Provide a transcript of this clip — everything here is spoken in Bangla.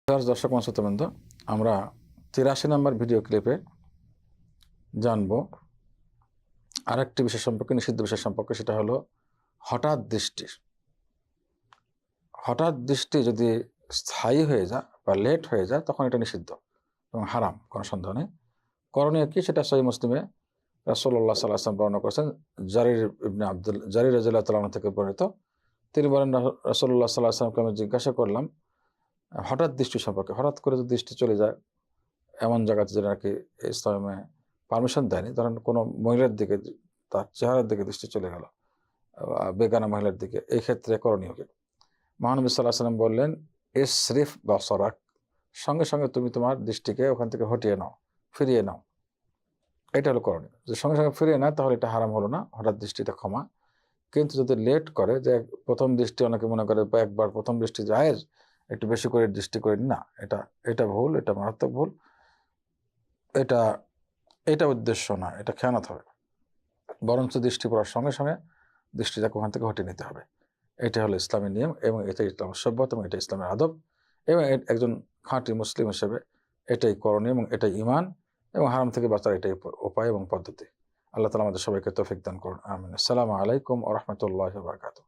দর্শক শ্রোতৃবৃন্দ, আমরা ৮৩ নম্বর ভিডিও ক্লিপে জানব আরেকটি বিষয় সম্পর্কে, নিষিদ্ধ বিষয় সম্পর্কে। সেটা হলো হঠাৎ দৃষ্টি। হঠাৎ দৃষ্টি যদি স্থায়ী হয়ে যায় বা লেট হয়ে যায়, তখন এটা নিষিদ্ধ এবং হারাম, কোনো সন্দেহ নেই। করণীয় কি, সেটা সহিহ মুসলিমে রাসূলুল্লাহ সাল্লাল্লাহু আলাইহি ওয়াসাল্লাম বর্ণনা করেছেন। জারির রাদিয়াল্লাহু তাআলা আনহু থেকে বর্ণিত। তিনি বলেন, রাসূলুল্লাহ সাল্লাল্লাহু আলাইহি ওয়াসাল্লামকে আমি জিজ্ঞাসা করলাম হঠাৎ দৃষ্টি সম্পর্কে। হঠাৎ করে যদি দৃষ্টি চলে যায় এমন জায়গাতে যেটা নাকি ইসলামে পারমিশন দেয়নি, ধরেন কোনো মহিলার দিকে, তার চেহারার দিকে দৃষ্টি চলে গেল, বেগানা মহিলার দিকে, এই ক্ষেত্রে করণীয় কি? মহানবী সাল্লাল্লাহু আলাইহি ওয়াসাল্লাম বললেন, ইসরিফ বাসারাক, সঙ্গে সঙ্গে তুমি তোমার দৃষ্টিকে ওখান থেকে হটিয়ে নাও, ফিরিয়ে নাও। এটা হলো করণীয়। যদি সঙ্গে সঙ্গে ফিরিয়ে নেয় তাহলে এটা হারাম হলো না, হঠাৎ দৃষ্টিটা ক্ষমা। কিন্তু যদি লেট করে, যে প্রথম দৃষ্টি, অনেকে মনে করে একবার প্রথম দৃষ্টি জায়েজ, একটু বেশি করে দৃষ্টি করে না, এটা ভুল, এটা মারাত্মক ভুল। এটা উদ্দেশ্য না, এটা খেয়ানত হবে। বরঞ্চ দৃষ্টি পড়ার সঙ্গে সঙ্গে দৃষ্টিটাকে ওখান থেকে হটিয়ে নিতে হবে। এটা হলো ইসলামের নিয়ম, এবং এটাই ইসলামের সভ্যতা, এবং এটা ইসলামের আদব, এবং একজন খাঁটি মুসলিম হিসেবে এটাই করণীয়, এবং এটাই ঈমান, এবং হারাম থেকে বাঁচার এটাই উপায় এবং পদ্ধতি। আল্লাহ তাআলা আমাদের সবাইকে তৌফিক দান করুন, আমিন। আসসালামু আলাইকুম ওয়া রাহমাতুল্লাহি ওয়া বারাকাতুহু।